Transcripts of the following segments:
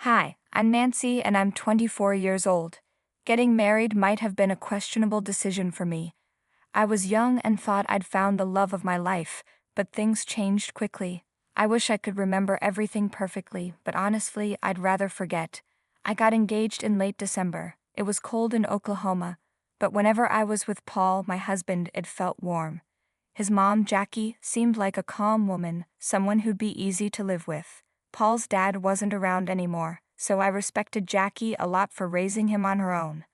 Hi, I'm Nancy and I'm 24 years old. Getting married might have been a questionable decision for me. I was young and thought I'd found the love of my life, but things changed quickly. I wish I could remember everything perfectly, but honestly, I'd rather forget. I got engaged in late December. It was cold in Oklahoma, but whenever I was with Paul, my husband, it felt warm. His mom, Jackie, seemed like a calm woman, someone who'd be easy to live with. Paul's dad wasn't around anymore, so I respected Jackie a lot for raising him on her own.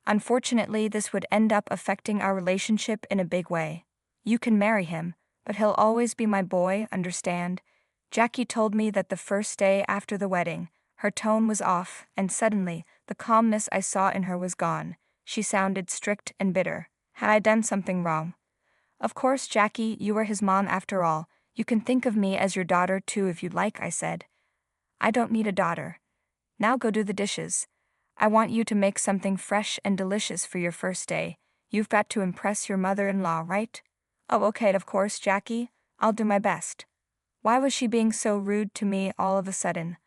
Unfortunately, this would end up affecting our relationship in a big way. You can marry him, but he'll always be my boy, understand? Jackie told me that the first day after the wedding, her tone was off, and suddenly, the calmness I saw in her was gone. She sounded strict and bitter. Had I done something wrong? Of course, Jackie, you are his mom after all. You can think of me as your daughter too if you'd like, I said. I don't need a daughter. Now go do the dishes. I want you to make something fresh and delicious for your first day. You've got to impress your mother-in-law, right? Oh, okay, of course, Jackie. I'll do my best. Why was she being so rude to me all of a sudden?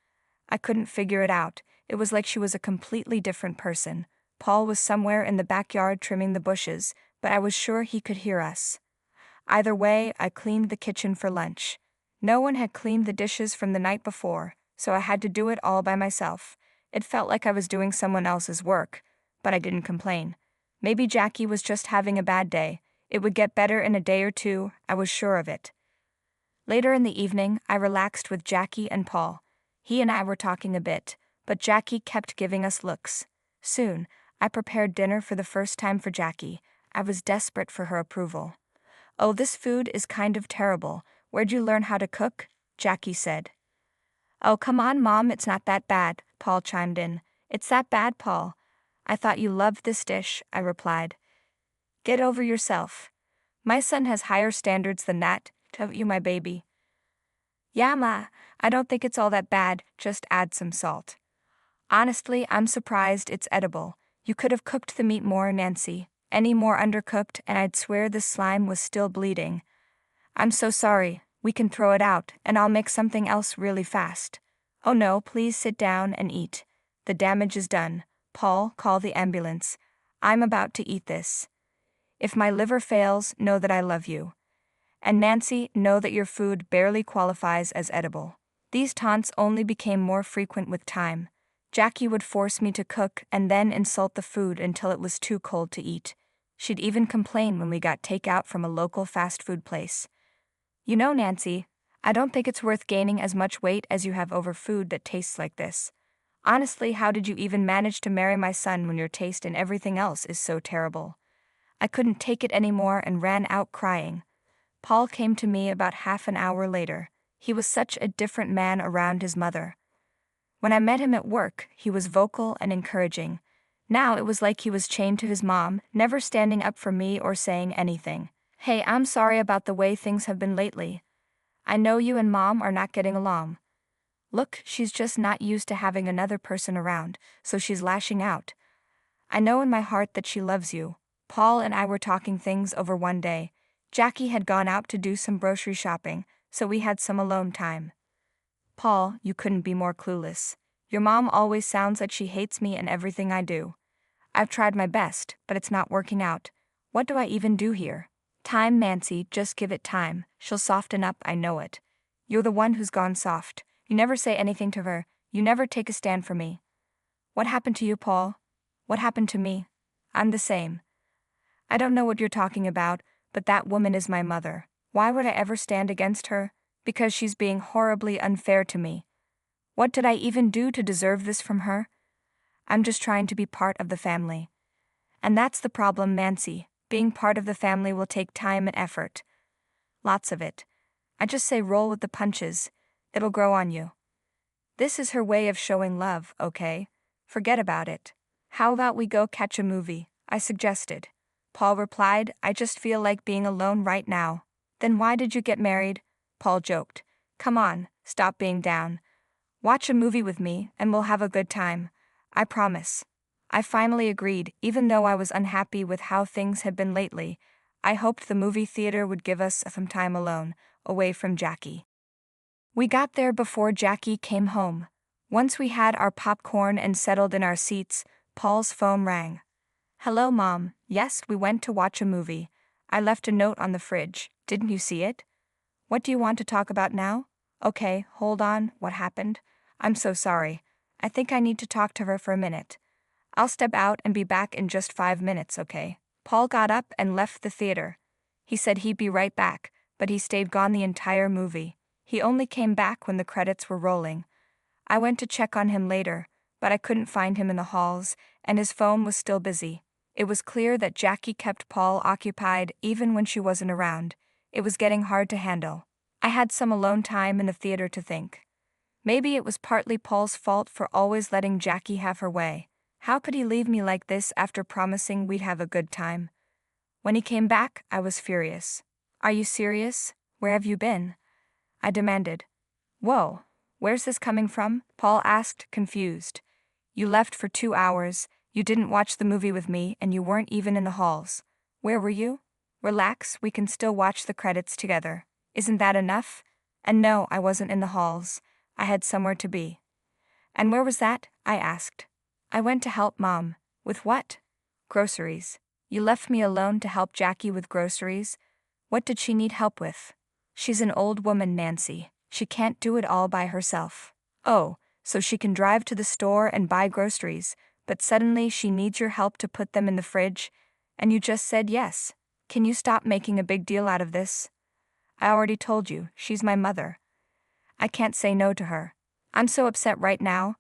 I couldn't figure it out. It was like she was a completely different person. Paul was somewhere in the backyard trimming the bushes, but I was sure he could hear us. Either way, I cleaned the kitchen for lunch. No one had cleaned the dishes from the night before, so I had to do it all by myself. It felt like I was doing someone else's work, but I didn't complain. Maybe Jackie was just having a bad day. It would get better in a day or two, I was sure of it. Later in the evening, I relaxed with Jackie and Paul. He and I were talking a bit, but Jackie kept giving us looks. Soon, I prepared dinner for the first time for Jackie. I was desperate for her approval. Oh, this food is kind of terrible. Where'd you learn how to cook? Jackie said. Oh, come on, Mom, it's not that bad, Paul chimed in. It's that bad, Paul. I thought you loved this dish, I replied. Get over yourself. My son has higher standards than that, don't you, my baby? Yeah, Ma, I don't think it's all that bad, just add some salt. Honestly, I'm surprised it's edible. You could have cooked the meat more, Nancy. Any more undercooked, and I'd swear the slime was still bleeding. I'm so sorry. We can throw it out, and I'll make something else really fast. Oh no, please sit down and eat. The damage is done. Paul, call the ambulance. I'm about to eat this. If my liver fails, know that I love you. And Nancy, know that your food barely qualifies as edible. These taunts only became more frequent with time. Jackie would force me to cook and then insult the food until it was too cold to eat. She'd even complain when we got takeout from a local fast food place. You know, Nancy, I don't think it's worth gaining as much weight as you have over food that tastes like this. Honestly, how did you even manage to marry my son when your taste in everything else is so terrible? I couldn't take it anymore and ran out crying. Paul came to me about half an hour later. He was such a different man around his mother. When I met him at work, he was vocal and encouraging. Now it was like he was chained to his mom, never standing up for me or saying anything. Hey, I'm sorry about the way things have been lately. I know you and Mom are not getting along. Look, she's just not used to having another person around, so she's lashing out. I know in my heart that she loves you. Paul and I were talking things over one day. Jackie had gone out to do some grocery shopping, so we had some alone time. Paul, you couldn't be more clueless. Your mom always sounds like she hates me and everything I do. I've tried my best, but it's not working out. What do I even do here? Time, Nancy, just give it time. She'll soften up, I know it. You're the one who's gone soft. You never say anything to her. You never take a stand for me. What happened to you, Paul? What happened to me? I'm the same. I don't know what you're talking about, but that woman is my mother. Why would I ever stand against her? Because she's being horribly unfair to me. What did I even do to deserve this from her? I'm just trying to be part of the family. And that's the problem, Nancy. Being part of the family will take time and effort. Lots of it. I just say roll with the punches. It'll grow on you. This is her way of showing love, okay? Forget about it. How about we go catch a movie? I suggested. Paul replied, I just feel like being alone right now. Then why did you get married? Paul joked. Come on, stop being down. Watch a movie with me, and we'll have a good time. I promise. I finally agreed, even though I was unhappy with how things had been lately. I hoped the movie theater would give us some time alone, away from Jackie. We got there before Jackie came home. Once we had our popcorn and settled in our seats, Paul's phone rang. Hello, Mom. Yes, we went to watch a movie. I left a note on the fridge. Didn't you see it? What do you want to talk about now? Okay, hold on. What happened? I'm so sorry. I think I need to talk to her for a minute. I'll step out and be back in just 5 minutes, okay? Paul got up and left the theater. He said he'd be right back, but he stayed gone the entire movie. He only came back when the credits were rolling. I went to check on him later, but I couldn't find him in the halls, and his phone was still busy. It was clear that Jackie kept Paul occupied even when she wasn't around. It was getting hard to handle. I had some alone time in the theater to think. Maybe it was partly Paul's fault for always letting Jackie have her way. How could he leave me like this after promising we'd have a good time? When he came back, I was furious. Are you serious? Where have you been? I demanded. Whoa, where's this coming from? Paul asked, confused. You left for 2 hours, you didn't watch the movie with me, and you weren't even in the halls. Where were you? Relax, we can still watch the credits together. Isn't that enough? And no, I wasn't in the halls. I had somewhere to be. And where was that? I asked. I went to help Mom. With what? Groceries. You left me alone to help Jackie with groceries? What did she need help with? She's an old woman, Nancy. She can't do it all by herself. Oh, so she can drive to the store and buy groceries, but suddenly she needs your help to put them in the fridge, and you just said yes. Can you stop making a big deal out of this? I already told you, she's my mother. I can't say no to her. I'm so upset right now.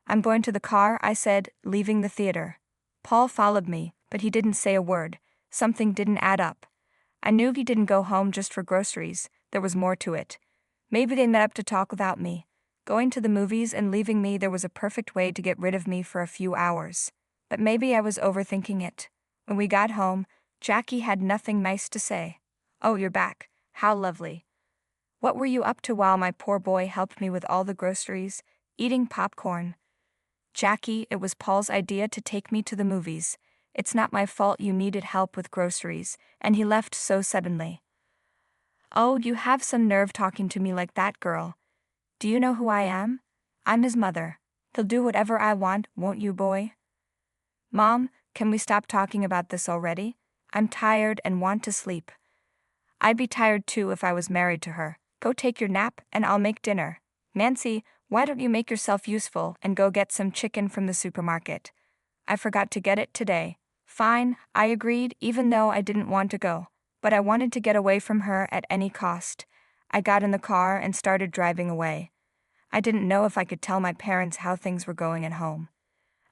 I'm going to the car, I said, leaving the theater. Paul followed me, but he didn't say a word. Something didn't add up. I knew he didn't go home just for groceries. There was more to it. Maybe they met up to talk without me. Going to the movies and leaving me, there was a perfect way to get rid of me for a few hours. But maybe I was overthinking it. When we got home, Jackie had nothing nice to say. Oh, you're back. How lovely. What were you up to while my poor boy helped me with all the groceries, eating popcorn? Jackie, it was Paul's idea to take me to the movies. It's not my fault you needed help with groceries, and he left so suddenly. Oh, you have some nerve talking to me like that, girl. Do you know who I am? I'm his mother. He'll do whatever I want, won't you, boy? Mom, can we stop talking about this already? I'm tired and want to sleep. I'd be tired too if I was married to her. Go take your nap and I'll make dinner. Nancy, why don't you make yourself useful and go get some chicken from the supermarket? I forgot to get it today. Fine, I agreed even though I didn't want to go. But I wanted to get away from her at any cost. I got in the car and started driving away. I didn't know if I could tell my parents how things were going at home.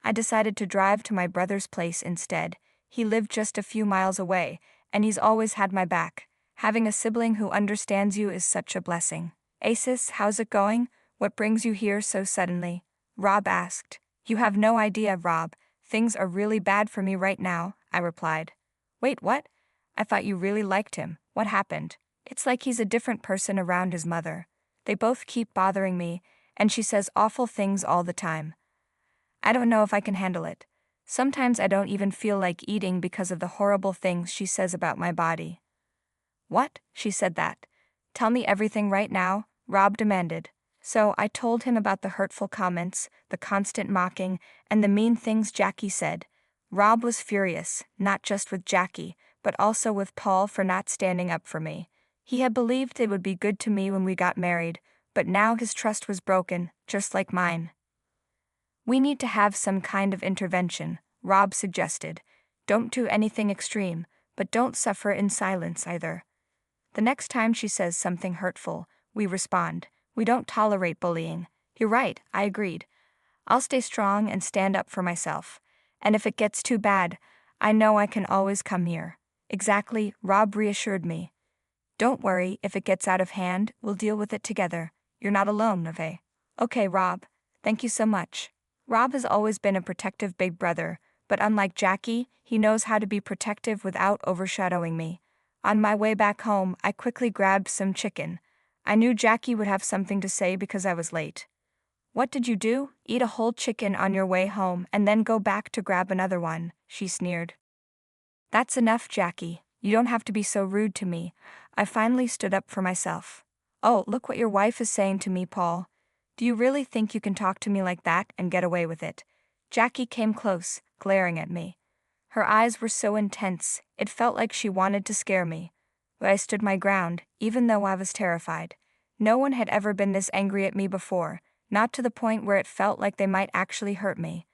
I decided to drive to my brother's place instead. He lived just a few miles away, and he's always had my back. Having a sibling who understands you is such a blessing. Acis, how's it going? What brings you here so suddenly? Rob asked. You have no idea, Rob. Things are really bad for me right now, I replied. Wait, what? I thought you really liked him. What happened? It's like he's a different person around his mother. They both keep bothering me, and she says awful things all the time. I don't know if I can handle it. Sometimes I don't even feel like eating because of the horrible things she says about my body. What? She said that. Tell me everything right now, Rob demanded. So I told him about the hurtful comments, the constant mocking, and the mean things Jackie said. Rob was furious, not just with Jackie, but also with Paul for not standing up for me. He had believed it would be good to me when we got married, but now his trust was broken, just like mine. We need to have some kind of intervention, Rob suggested. Don't do anything extreme, but don't suffer in silence either. The next time she says something hurtful, we respond. We don't tolerate bullying. You're right, I agreed. I'll stay strong and stand up for myself. And if it gets too bad, I know I can always come here. Exactly, Rob reassured me. Don't worry, if it gets out of hand, we'll deal with it together. You're not alone, Neve. Okay, Rob. Thank you so much. Rob has always been a protective big brother, but unlike Jackie, he knows how to be protective without overshadowing me. On my way back home, I quickly grabbed some chicken. I knew Jackie would have something to say because I was late. What did you do? Eat a whole chicken on your way home and then go back to grab another one, she sneered. That's enough, Jackie. You don't have to be so rude to me. I finally stood up for myself. Oh, look what your wife is saying to me, Paul. Do you really think you can talk to me like that and get away with it? Jackie came close, glaring at me. Her eyes were so intense, it felt like she wanted to scare me. But I stood my ground, even though I was terrified. No one had ever been this angry at me before, not to the point where it felt like they might actually hurt me.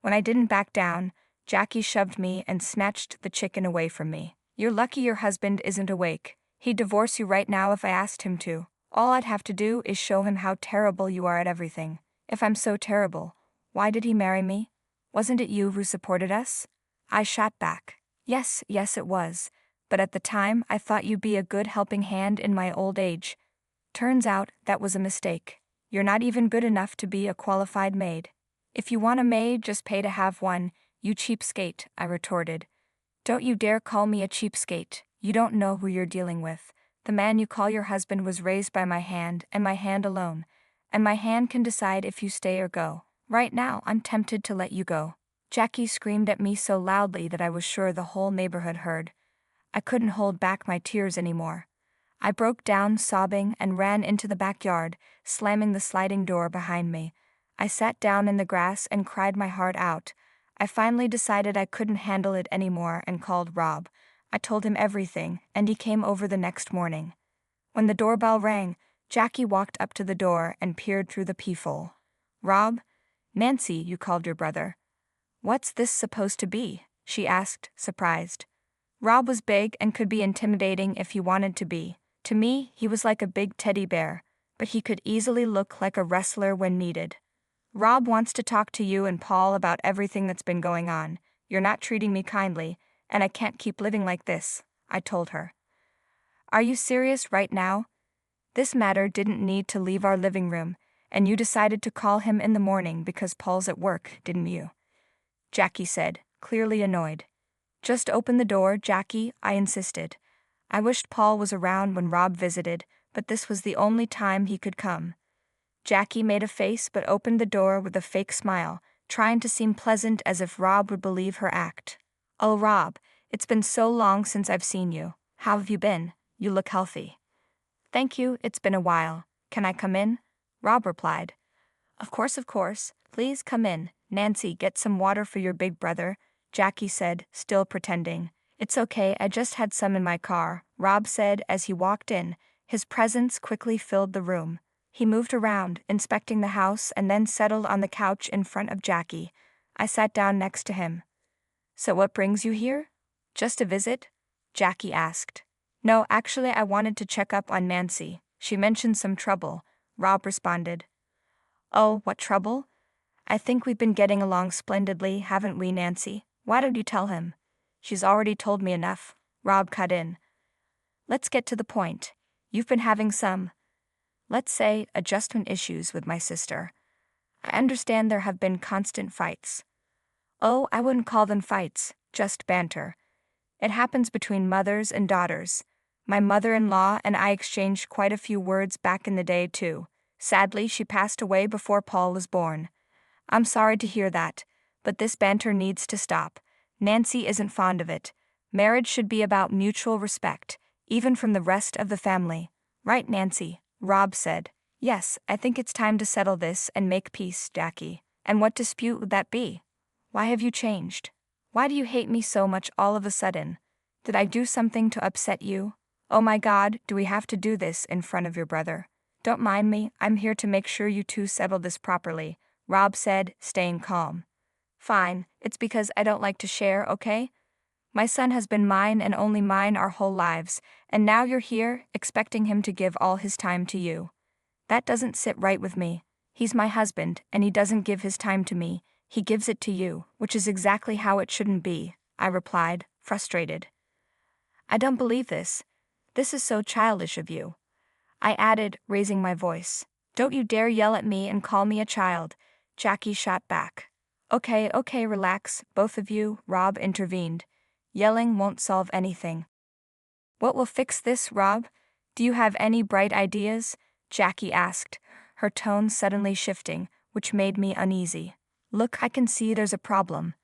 When I didn't back down, Jackie shoved me and snatched the chicken away from me. You're lucky your husband isn't awake. He'd divorce you right now if I asked him to. All I'd have to do is show him how terrible you are at everything. If I'm so terrible, why did he marry me? Wasn't it you who supported us? I shot back. Yes, it was. But at the time, I thought you'd be a good helping hand in my old age. Turns out, that was a mistake. You're not even good enough to be a qualified maid. If you want a maid, just pay to have one, you cheapskate, I retorted. Don't you dare call me a cheapskate. You don't know who you're dealing with. The man you call your husband was raised by my hand, and my hand alone. And my hand can decide if you stay or go. Right now, I'm tempted to let you go. Jackie screamed at me so loudly that I was sure the whole neighborhood heard. I couldn't hold back my tears anymore. I broke down sobbing and ran into the backyard, slamming the sliding door behind me. I sat down in the grass and cried my heart out. I finally decided I couldn't handle it anymore and called Rob. I told him everything, and he came over the next morning. When the doorbell rang, Jackie walked up to the door and peered through the peephole. Rob? Nancy, you called your brother. What's this supposed to be? She asked, surprised. Rob was big and could be intimidating if he wanted to be. To me, he was like a big teddy bear, but he could easily look like a wrestler when needed. Rob wants to talk to you and Paul about everything that's been going on. You're not treating me kindly, and I can't keep living like this, I told her. Are you serious right now? This matter didn't need to leave our living room, and you decided to call him in the morning because Paul's at work, didn't you? Jackie said, clearly annoyed. Just open the door, Jackie, I insisted. I wished Paul was around when Rob visited, but this was the only time he could come. Jackie made a face but opened the door with a fake smile, trying to seem pleasant as if Rob would believe her act. Oh, Rob, it's been so long since I've seen you. How have you been? You look healthy. Thank you, it's been a while. Can I come in? Rob replied. Of course. Please come in. Nancy, get some water for your big brother, Jackie said, still pretending. It's okay, I just had some in my car, Rob said as he walked in. His presence quickly filled the room. He moved around, inspecting the house, and then settled on the couch in front of Jackie. I sat down next to him. So what brings you here? Just a visit? Jackie asked. No, actually I wanted to check up on Nancy. She mentioned some trouble, Rob responded. Oh, what trouble? I think we've been getting along splendidly, haven't we, Nancy? Why don't you tell him? She's already told me enough, Rob cut in. Let's get to the point. You've been having some, let's say, adjustment issues with my sister. I understand there have been constant fights. Oh, I wouldn't call them fights, just banter. It happens between mothers and daughters. My mother-in-law and I exchanged quite a few words back in the day, too. Sadly, she passed away before Paul was born. I'm sorry to hear that, but this banter needs to stop. Nancy isn't fond of it. Marriage should be about mutual respect, even from the rest of the family. Right, Nancy? Rob said. Yes, I think it's time to settle this and make peace, Jackie. And what dispute would that be? Why have you changed? Why do you hate me so much all of a sudden? Did I do something to upset you? Oh my God, do we have to do this in front of your brother? Don't mind me, I'm here to make sure you two settle this properly, Rob said, staying calm. Fine, it's because I don't like to share, okay? My son has been mine and only mine our whole lives, and now you're here, expecting him to give all his time to you. That doesn't sit right with me. He's my husband, and he doesn't give his time to me, he gives it to you, which is exactly how it shouldn't be, I replied, frustrated. I don't believe this. This is so childish of you. I added, raising my voice. Don't you dare yell at me and call me a child, Jackie shot back. Okay, relax, both of you, Rob intervened. Yelling won't solve anything. What will fix this, Rob? Do you have any bright ideas? Jackie asked, her tone suddenly shifting, which made me uneasy. Look, I can see there's a problem.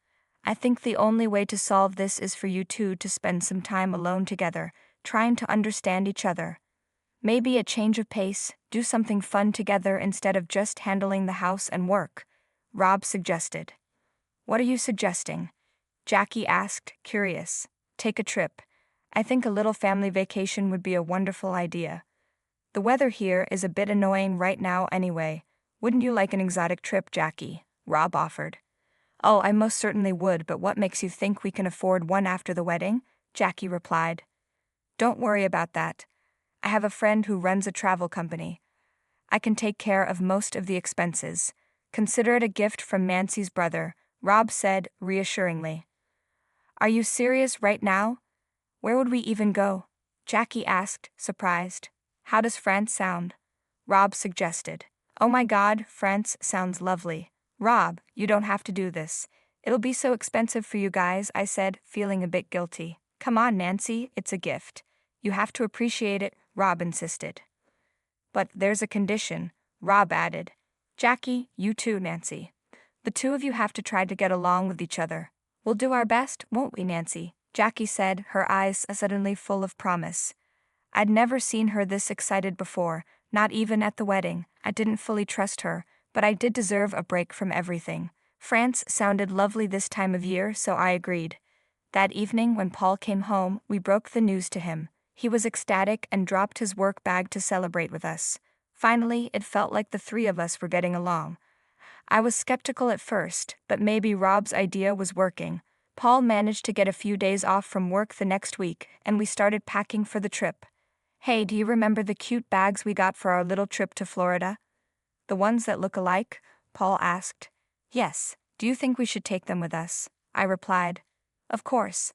I think the only way to solve this is for you two to spend some time alone together, trying to understand each other. Maybe a change of pace, do something fun together instead of just handling the house and work, Rob suggested. What are you suggesting? Jackie asked, curious. Take a trip. I think a little family vacation would be a wonderful idea. The weather here is a bit annoying right now anyway. Wouldn't you like an exotic trip, Jackie? Rob offered. Oh, I most certainly would, but what makes you think we can afford one after the wedding? Jackie replied. Don't worry about that. I have a friend who runs a travel company. I can take care of most of the expenses. Consider it a gift from Nancy's brother, Rob said reassuringly. Are you serious right now? Where would we even go? Jackie asked, surprised. How does France sound? Rob suggested. Oh my God, France sounds lovely. Rob, you don't have to do this. It'll be so expensive for you guys, I said, feeling a bit guilty. Come on, Nancy, it's a gift. You have to appreciate it, Rob insisted. But there's a condition, Rob added. Jackie, you too, Nancy. The two of you have to try to get along with each other. We'll do our best, won't we, Nancy? Jackie said, her eyes suddenly full of promise. I'd never seen her this excited before, not even at the wedding. I didn't fully trust her, but I did deserve a break from everything. France sounded lovely this time of year, so I agreed. That evening when Paul came home, we broke the news to him. He was ecstatic and dropped his work bag to celebrate with us. Finally, it felt like the three of us were getting along. I was skeptical at first, but maybe Rob's idea was working. Paul managed to get a few days off from work the next week, and we started packing for the trip. Hey, do you remember the cute bags we got for our little trip to Florida? The ones that look alike? Paul asked. Yes, do you think we should take them with us? I replied. Of course.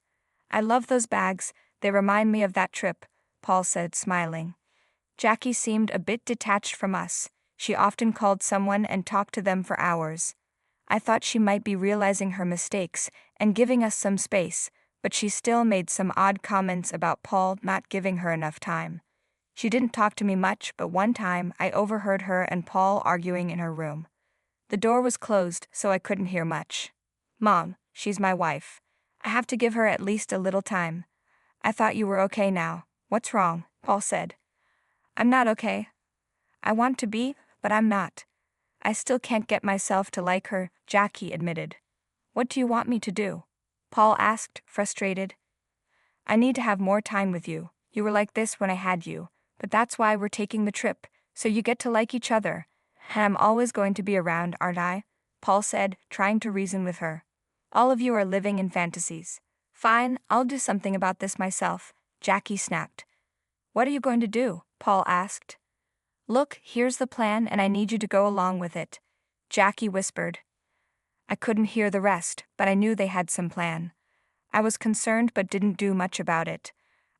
I love those bags, they remind me of that trip, Paul said, smiling. Jackie seemed a bit detached from us. She often called someone and talked to them for hours. I thought she might be realizing her mistakes and giving us some space, but she still made some odd comments about Paul not giving her enough time. She didn't talk to me much, but one time I overheard her and Paul arguing in her room. The door was closed, so I couldn't hear much. Mom, she's my wife. I have to give her at least a little time. I thought you were okay now. What's wrong? Paul said. I'm not okay. I want to be, but I'm not. I still can't get myself to like her, Jackie admitted. What do you want me to do? Paul asked, frustrated. I need to have more time with you. You were like this when I had you, but that's why we're taking the trip, so you get to like each other. And I'm always going to be around, aren't I? Paul said, trying to reason with her. All of you are living in fantasies. Fine, I'll do something about this myself, Jackie snapped. What are you going to do? Paul asked. Look, here's the plan and I need you to go along with it, Jackie whispered. I couldn't hear the rest, but I knew they had some plan. I was concerned but didn't do much about it.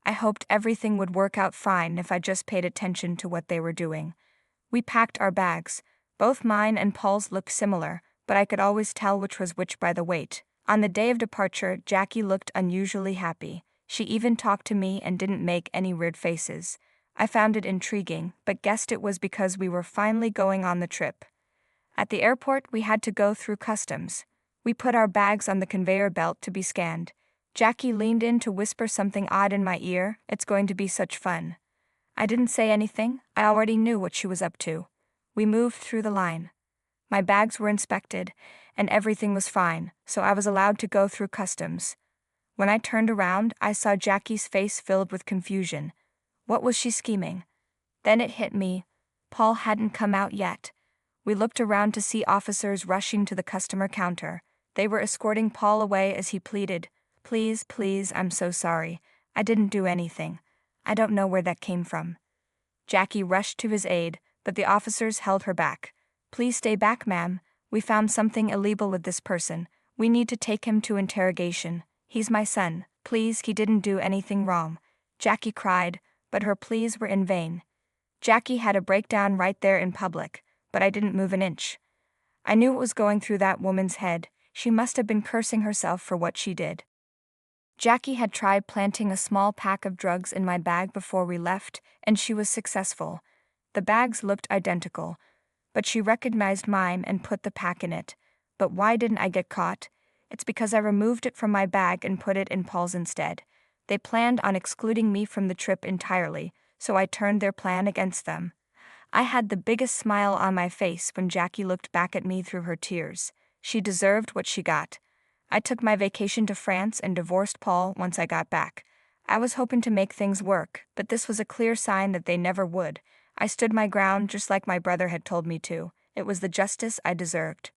I hoped everything would work out fine if I just paid attention to what they were doing. We packed our bags. Both mine and Paul's looked similar, but I could always tell which was which by the weight. On the day of departure, Jackie looked unusually happy. She even talked to me and didn't make any weird faces. I found it intriguing, but guessed it was because we were finally going on the trip. At the airport, we had to go through customs. We put our bags on the conveyor belt to be scanned. Jackie leaned in to whisper something odd in my ear. It's going to be such fun. I didn't say anything. I already knew what she was up to. We moved through the line. My bags were inspected, and everything was fine, so I was allowed to go through customs. When I turned around, I saw Jackie's face filled with confusion. What was she scheming? Then it hit me. Paul hadn't come out yet. We looked around to see officers rushing to the customer counter. They were escorting Paul away as he pleaded, Please, please, I'm so sorry. I didn't do anything. I don't know where that came from. Jackie rushed to his aid, but the officers held her back. Please stay back, ma'am. We found something illegal with this person. We need to take him to interrogation. He's my son. Please, he didn't do anything wrong. Jackie cried, but her pleas were in vain. Jackie had a breakdown right there in public, but I didn't move an inch. I knew what was going through that woman's head. She must have been cursing herself for what she did. Jackie had tried planting a small pack of drugs in my bag before we left, and she was successful. The bags looked identical, but she recognized mine and put the pack in it. But why didn't I get caught? It's because I removed it from my bag and put it in Paul's instead. They planned on excluding me from the trip entirely, so I turned their plan against them. I had the biggest smile on my face when Jackie looked back at me through her tears. She deserved what she got. I took my vacation to France and divorced Paul once I got back. I was hoping to make things work, but this was a clear sign that they never would. I stood my ground just like my brother had told me to. It was the justice I deserved.